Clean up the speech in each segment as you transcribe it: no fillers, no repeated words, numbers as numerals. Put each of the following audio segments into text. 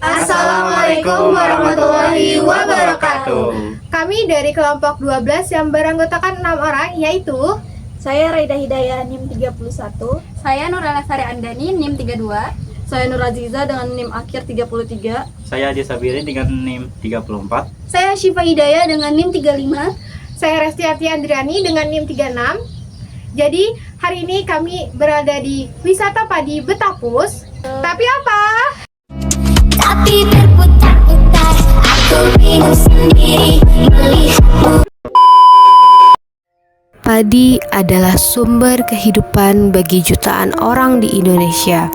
Assalamualaikum warahmatullahi wabarakatuh. Kami dari kelompok 12 yang beranggotakan 6 orang, yaitu saya Raida Hidayah NIM 31, saya Nurala Sari Andani NIM 32, saya Nur Aziza dengan NIM akhir 33, saya Adi Sabiri dengan NIM 34, saya Syifa Hidayah dengan NIM 35, saya Restiati Andriani dengan NIM 36. Jadi hari ini kami berada di wisata padi Betapus. Tapi apa? Tapi berputar-putar, aku bingung sendiri melihatmu. Padi adalah sumber kehidupan bagi jutaan orang di Indonesia.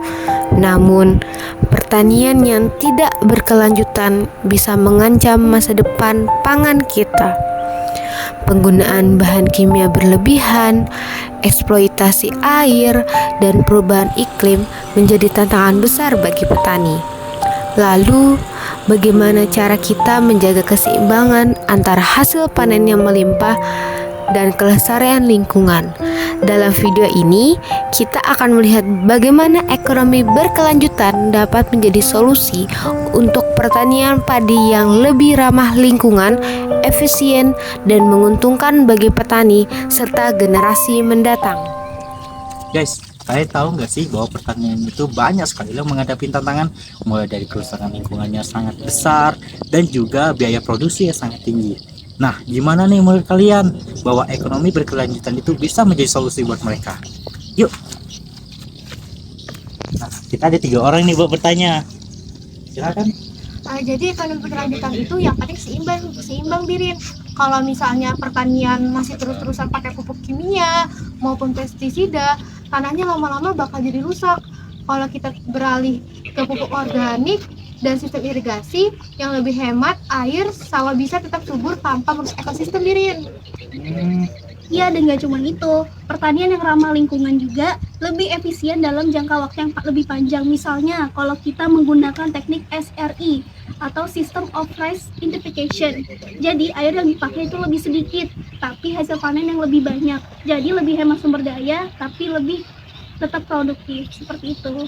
Namun, pertanian yang tidak berkelanjutan bisa mengancam masa depan pangan kita. Penggunaan bahan kimia berlebihan, eksploitasi air, dan perubahan iklim menjadi tantangan besar bagi petani. Lalu, bagaimana cara kita menjaga keseimbangan antara hasil panen yang melimpah dan kelestarian lingkungan? Dalam video ini, kita akan melihat bagaimana ekonomi berkelanjutan dapat menjadi solusi untuk pertanian padi yang lebih ramah lingkungan, efisien, dan menguntungkan bagi petani serta generasi mendatang. Guys, kalian tahu nggak sih bahwa pertanian itu banyak sekali loh menghadapi tantangan, mulai dari kerusakan lingkungannya sangat besar dan juga biaya produksi yang sangat tinggi. Nah, gimana nih menurut kalian bahwa ekonomi berkelanjutan itu bisa menjadi solusi buat mereka? Yuk. Nah, kita ada 3 orang nih buat bertanya. Silakan. Jadi ekonomi berkelanjutan itu yang paling seimbang Birin. Kalau misalnya pertanian masih terus-terusan pakai pupuk kimia maupun pestisida, tanahnya lama-lama bakal jadi rusak. Kalau kita beralih ke pupuk organik dan sistem irigasi yang lebih hemat air, sawah bisa tetap subur tanpa merusak ekosistem, Birin. Iya, dan gak cuma itu, pertanian yang ramah lingkungan juga lebih efisien dalam jangka waktu yang lebih panjang. Misalnya, kalau kita menggunakan teknik SRI atau System of Rice Identification. Jadi, air yang dipakai itu lebih sedikit, tapi hasil panen yang lebih banyak. Jadi, lebih hemat sumber daya, tapi lebih tetap produktif, seperti itu.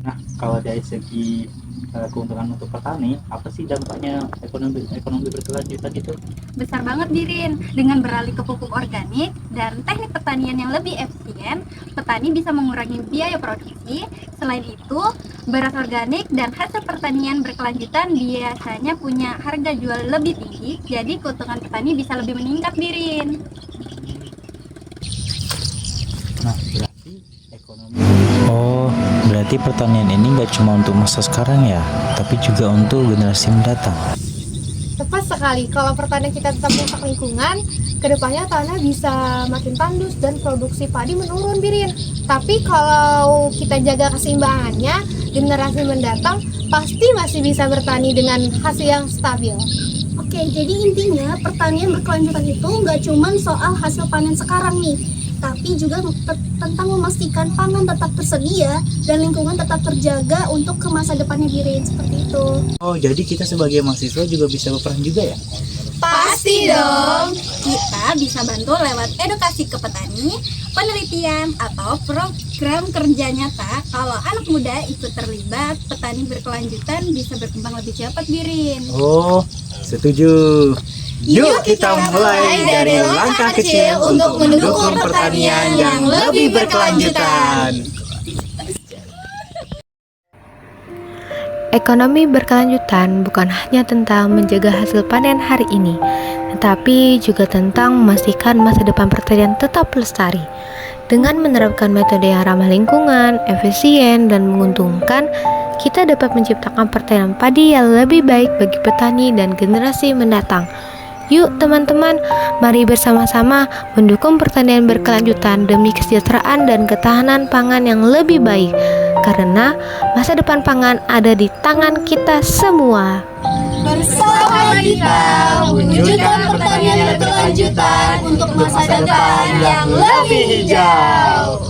Nah, kalau dari segi keuntungan untuk petani, apa sih dampaknya ekonomi berkelanjutan itu? besar banget Birin. Dengan beralih ke pupuk organik dan teknik pertanian yang lebih efisien, petani bisa mengurangi biaya produksi. Selain itu, beras organik dan hasil pertanian berkelanjutan biasanya punya harga jual lebih tinggi, jadi keuntungan petani bisa lebih meningkat, Birin. Nah, berarti pertanian ini nggak cuma untuk masa sekarang ya, tapi juga untuk generasi mendatang. Tepat sekali, kalau pertanian kita tetap merusak lingkungan, kedepannya tanah bisa makin tandus dan produksi padi menurun, Birin. Tapi kalau kita jaga keseimbangannya, generasi mendatang pasti masih bisa bertani dengan hasil yang stabil. Oke, jadi intinya pertanian berkelanjutan itu nggak cuma soal hasil panen sekarang nih, tapi juga tentang memastikan pangan tetap tersedia dan lingkungan tetap terjaga untuk ke masa depannya, Birin, seperti itu. Oh, jadi kita sebagai mahasiswa juga bisa berperan juga ya? Pasti dong. Kita bisa bantu lewat edukasi ke petani, penelitian, atau program kerja nyata. Kalau anak muda ikut terlibat, petani berkelanjutan bisa berkembang lebih cepat, Birin. Oh, setuju. Yuk kita mulai dari langkah kecil untuk mendukung pertanian yang lebih berkelanjutan. Ekonomi berkelanjutan bukan hanya tentang menjaga hasil panen hari ini, tetapi juga tentang memastikan masa depan pertanian tetap lestari. Dengan menerapkan metode yang ramah lingkungan, efisien, dan menguntungkan, kita dapat menciptakan pertanian padi yang lebih baik bagi petani dan generasi mendatang. Yuk teman-teman, mari bersama-sama mendukung pertanian berkelanjutan demi kesejahteraan dan ketahanan pangan yang lebih baik. Karena masa depan pangan ada di tangan kita semua. Bersama kita wujudkan pertanian berkelanjutan untuk masa depan yang lebih hijau.